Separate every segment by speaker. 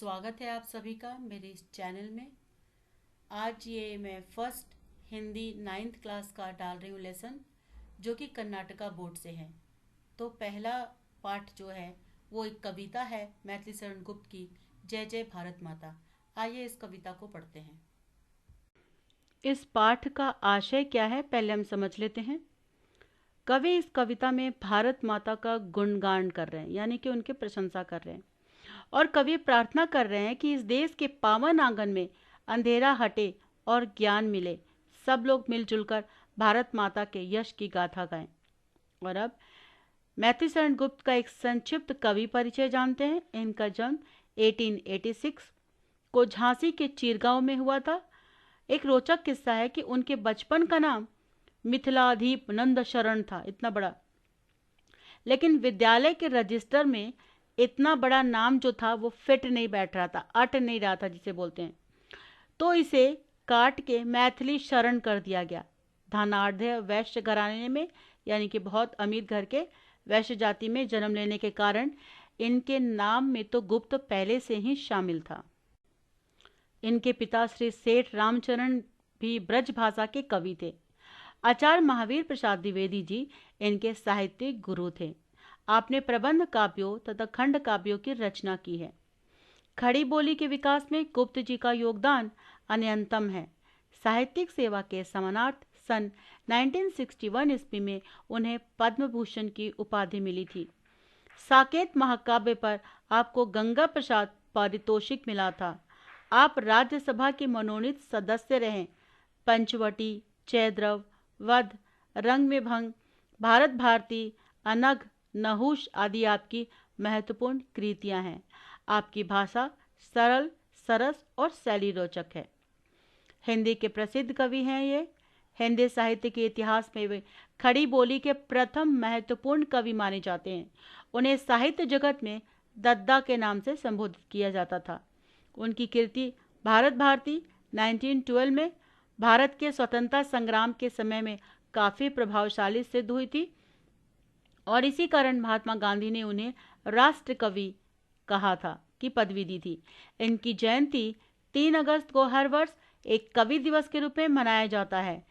Speaker 1: स्वागत है आप सभी का मेरे इस चैनल में। आज ये मैं फर्स्ट हिंदी 9th क्लास का डाल रही हूँ लेसन, जो कि कर्नाटका बोर्ड से है। तो पहला पाठ जो है वो एक कविता है मैथिली शरण गुप्त की, जय जय भारत माता। आइए इस कविता को पढ़ते हैं। इस पाठ का आशय क्या है पहले हम समझ लेते हैं। कवि इस कविता में भारत माता का गुणगान कर रहे हैं, यानी कि उनकी प्रशंसा कर रहे हैं, और कवि प्रार्थना कर रहे हैं कि इस देश के पावन आंगन में अंधेरा हटे और ज्ञान मिले। सब लोग मिलजुल कर भारत माता के यश की गाथा गाएं। और अब मैथिली शरण गुप्त का एक संक्षिप्त कवि परिचय जानते हैं। इनका जन्म 1886 को झांसी के चीरगांव में हुआ था। एक रोचक किस्सा है कि उनके बचपन का नाम मिथिलाधीप नंद शरण था, इतना बड़ा, लेकिन विद्यालय के रजिस्टर में इतना बड़ा नाम जो था वो फिट नहीं बैठ रहा था, अट नहीं रहा था जिसे बोलते हैं, तो इसे काट के मैथिली शरण कर दिया गया। धनाढ़ वैश्य घराने में, यानी कि बहुत अमीर घर के वैश्य जाति में जन्म लेने के कारण इनके नाम में तो गुप्त पहले से ही शामिल था। इनके पिता श्री सेठ रामचरण भी ब्रज भाषा के कवि थे। आचार्य महावीर प्रसाद द्विवेदी जी इनके साहित्यिक गुरु थे। आपने प्रबंध काव्यों तथा खंड काव्यों की रचना की है। खड़ी बोली के विकास में गुप्त जी का योगदान अनंतम है। साहित्यिक सेवा के समानार्थ सन 1961 ईस्वी में उन्हें पद्म भूषण की उपाधि मिली थी। साकेत महाकाव्य पर आपको गंगा प्रसाद पारितोषिक मिला था। आप राज्यसभा के मनोनीत सदस्य रहे। पंचवटी, जयद्रव, वध, रंग में भंग, भारत भारती, अनघ, नहुष आदि आपकी महत्वपूर्ण कृतियां हैं। आपकी भाषा सरल, सरस और शैली रोचक है। हिंदी के प्रसिद्ध कवि हैं ये। हिंदी साहित्य के इतिहास में वे खड़ी बोली के प्रथम महत्वपूर्ण कवि माने जाते हैं। उन्हें साहित्य जगत में दद्दा के नाम से संबोधित किया जाता था। उनकी कृति भारत भारती 1912 में भारत के स्वतंत्रता संग्राम के समय में काफ़ी प्रभावशाली सिद्ध हुई थी, और इसी कारण महात्मा गांधी ने उन्हें राष्ट्र कवि कहा था, की पदवी दी थी। इनकी जयंती 3 अगस्त को हर वर्ष एक कवि दिवस के रूप में मनाया जाता है।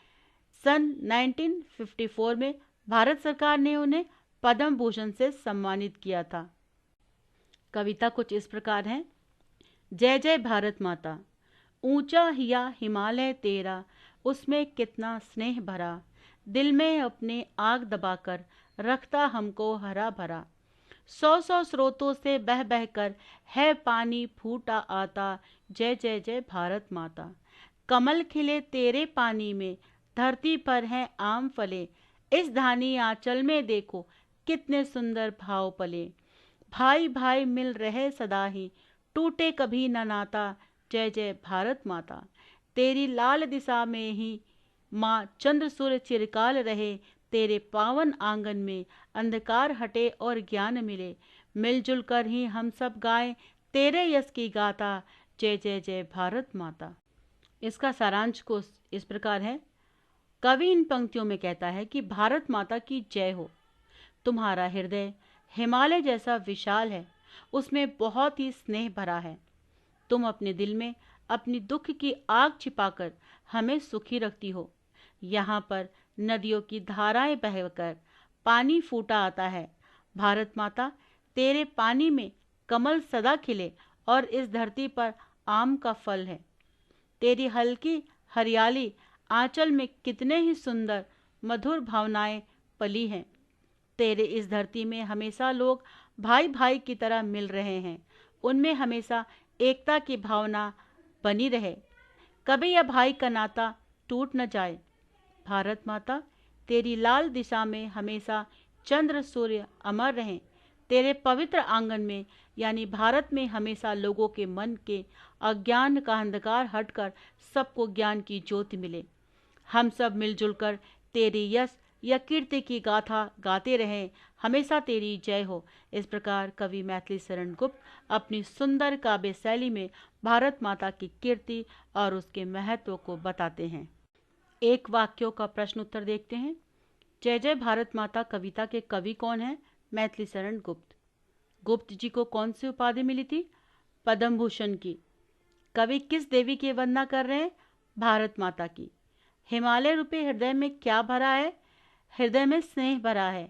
Speaker 1: सन 1954 में भारत सरकार ने उन्हें पद्म भूषण से सम्मानित किया था। कविता कुछ इस प्रकार है। जय जय भारत माता, ऊंचा हिया हिमालय तेरा, उसमें कितना स्नेह भरा, दिल में अपने आग दबाकर रखता हमको हरा भरा। 100 स्रोतों से बह बह कर है पानी फूटा आता, जय जय जय भारत माता। कमल खिले तेरे पानी में, धरती पर हैं आम फले, इस धानी आंचल में देखो कितने सुंदर भाव पले। भाई भाई मिल रहे सदा ही, टूटे कभी न नाता, जय जय भारत माता। तेरी लाल दिशा में ही माँ चंद्र सूर्य चिरकाल रहे, तेरे पावन आंगन में अंधकार हटे और ज्ञान मिले। मिलजुल कर ही हम सब गाएं तेरे यश की गाथा, जय जय जय भारत माता। इसका सारांश को इस प्रकार है। कवि इन पंक्तियों में कहता है कि भारत माता की जय हो। तुम्हारा हृदय हिमालय जैसा विशाल है, उसमें बहुत ही स्नेह भरा है। तुम अपने दिल में अपनी दुख की आग छिपाकर हमें सुखी रखती हो। यहाँ पर नदियों की धाराएं बहकर पानी फूटा आता है। भारत माता, तेरे पानी में कमल सदा खिले और इस धरती पर आम का फल है। तेरी हल्की हरियाली आंचल में कितने ही सुंदर मधुर भावनाएं पली हैं। तेरे इस धरती में हमेशा लोग भाई भाई की तरह मिल रहे हैं। उनमें हमेशा एकता की भावना बनी रहे, कभी यह भाई का नाता टूट न जाए। भारत माता, तेरी लाल दिशा में हमेशा चंद्र सूर्य अमर रहें। तेरे पवित्र आंगन में यानी भारत में हमेशा लोगों के मन के अज्ञान का अंधकार हटकर सबको ज्ञान की ज्योति मिले। हम सब मिलजुल कर तेरी यश या कीर्ति की गाथा गाते रहें। हमेशा तेरी जय हो। इस प्रकार कवि मैथिली शरण गुप्त अपनी सुंदर काव्य शैली में भारत माता की कीर्ति और उसके महत्व को बताते हैं। एक वाक्यों का प्रश्न उत्तर देखते हैं। जय जय भारत माता कविता के कवि कौन हैं? मैथिली शरण गुप्त। गुप्त जी को कौन सी उपाधि मिली थी? पद्म भूषण की। कवि किस देवी की वंदना कर रहे हैं? भारत माता की। हिमालय रूपी हृदय में क्या भरा है? हृदय में स्नेह भरा है।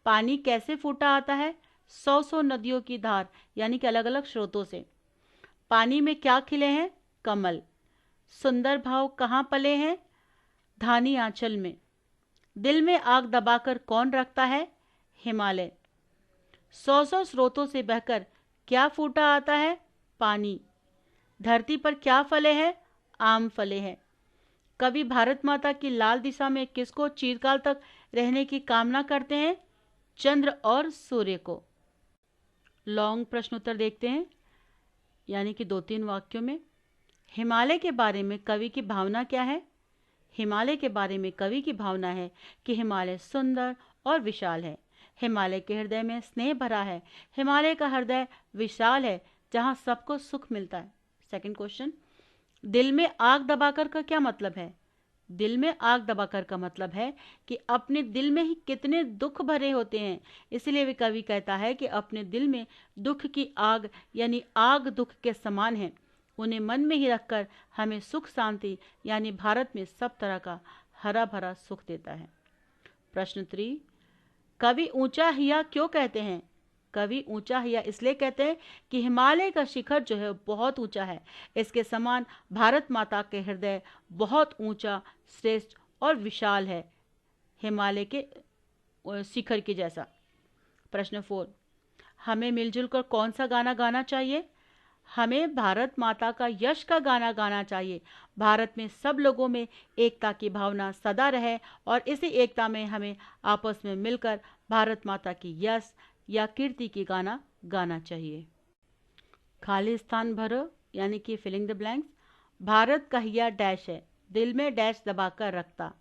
Speaker 1: पानी कैसे फूटा आता है? 100 नदियों की धार, यानी कि अलग अलग स्रोतों से। पानी में क्या खिले हैं? कमल। सुंदर भाव कहाँ पले हैं? धानी आंचल में। दिल में आग दबाकर कौन रखता है? हिमालय। 100 स्रोतों से बहकर क्या फूटा आता है? पानी। धरती पर क्या फले हैं? आम फले हैं। कवि भारत माता की लाल दिशा में किसको चिरकाल तक रहने की कामना करते हैं? चंद्र और सूर्य को। लॉन्ग प्रश्न उत्तर देखते हैं, यानी कि 2-3 वाक्यों में। हिमालय के बारे में कवि की भावना क्या है? हिमालय के बारे में कवि की भावना है कि हिमालय सुंदर और विशाल है। हिमालय के हृदय में स्नेह भरा है। हिमालय का हृदय विशाल है, जहाँ सबको सुख मिलता है। सेकंड क्वेश्चन, दिल में आग दबाकर का क्या मतलब है? दिल में आग दबाकर का मतलब है कि अपने दिल में ही कितने दुख भरे होते हैं, इसलिए वे कवि कहता है कि अपने दिल में दुख की आग, यानी आग दुख के समान है। उन्हें मन में ही रखकर हमें सुख शांति, यानी भारत में सब तरह का हरा भरा सुख देता है। प्रश्न 3, कवि ऊंचा हिया क्यों कहते हैं? कवि ऊंचा हिया इसलिए कहते हैं कि हिमालय का शिखर जो है बहुत ऊंचा है। इसके समान भारत माता के हृदय बहुत ऊंचा, श्रेष्ठ और विशाल है, हिमालय के शिखर के जैसा। प्रश्न 4, हमें मिलजुल कर कौन सा गाना गाना चाहिए? हमें भारत माता का यश का गाना गाना चाहिए। भारत में सब लोगों में एकता की भावना सदा रहे और इसी एकता में हमें आपस में मिलकर भारत माता की यश या कीर्ति की गाना गाना चाहिए। खाली स्थान भरो, यानी कि फिलिंग द ब्लैंक्स। भारत का हिया डैश है, दिल में डैश दबाकर रखता,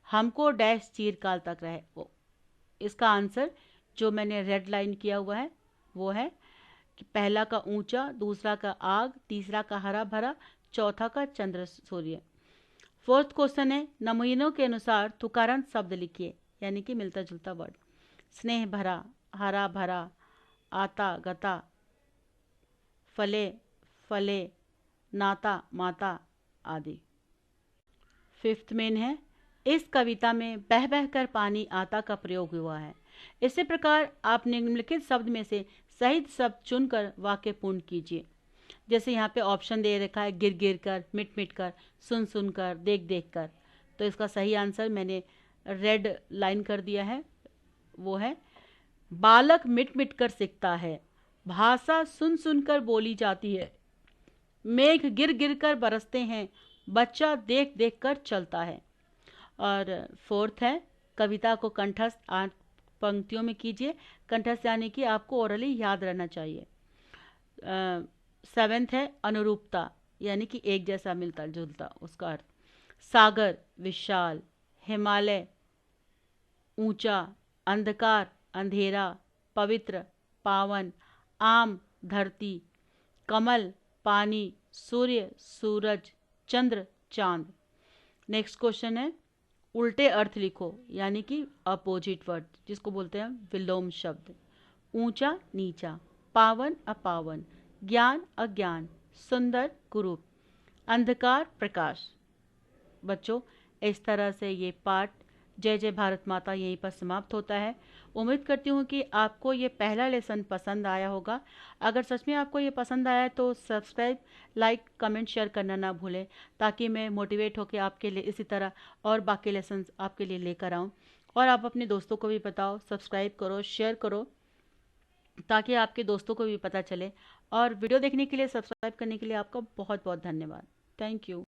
Speaker 1: हमको डैश चीरकाल तक रहे। इसका आंसर जो मैंने रेड लाइन किया हुआ है वो है कि पहला का ऊंचा, दूसरा का आग, तीसरा का हरा भरा, चौथा का चंद्र सूर्य। फोर्थ क्वेश्चन है, नमूनों के अनुसार तुकारांत शब्द लिखिए, यानी कि मिलता जुलता वर्ड। स्नेह भरा, हरा भरा, आता गता, फले फले, नाता माता आदि। फिफ्थ मेन है, इस कविता में बह बह कर पानी आता का प्रयोग हुआ है। इसी प्रकार आप निम्नलिखित शब्द में से सही शब्द चुनकर वाक्य पूर्ण कीजिए। जैसे यहाँ पे ऑप्शन दे रखा है, गिर गिर कर, मिट मिट कर, सुन सुन कर, देख देख कर। तो इसका सही आंसर मैंने रेड लाइन कर दिया है, वो है बालक मिट मिट कर सीखता है, भाषा सुन सुन कर बोली जाती है, मेघ गिर गिर कर बरसते हैं, बच्चा देख देख कर चलता है। और फोर्थ है, कविता को कंठस्थ 8 पंक्तियों में कीजिए। कंठस्थ यानी कि आपको ओरली याद रहना चाहिए। 7th है, अनुरूपता, यानी कि एक जैसा मिलता जुलता, उसका अर्थ। सागर विशाल, हिमालय ऊंचा, अंधकार अंधेरा, पवित्र पावन, आम धरती, कमल पानी, सूर्य सूरज, चंद्र चांद। नेक्स्ट क्वेश्चन है, उल्टे अर्थ लिखो, यानी कि अपोजिट वर्ड, जिसको बोलते हैं विलोम शब्द। ऊंचा नीचा, पावन अपावन, ज्ञान अज्ञान, सुंदर कुरूप, अंधकार प्रकाश। बच्चों, इस तरह से ये पाठ जय जय भारत माता यहीं पर समाप्त होता है। उम्मीद करती हूँ कि आपको ये पहला लेसन पसंद आया होगा। अगर सच में आपको ये पसंद आया है तो सब्सक्राइब, लाइक, कमेंट, शेयर करना ना भूलें, ताकि मैं मोटिवेट होकर आपके लिए इसी तरह और बाकी लेसन आपके लिए लेकर आऊँ। और आप अपने दोस्तों को भी बताओ, सब्सक्राइब करो, शेयर करो, ताकि आपके दोस्तों को भी पता चले। और वीडियो देखने के लिए, सब्सक्राइब करने के लिए आपका बहुत बहुत धन्यवाद। Thank you.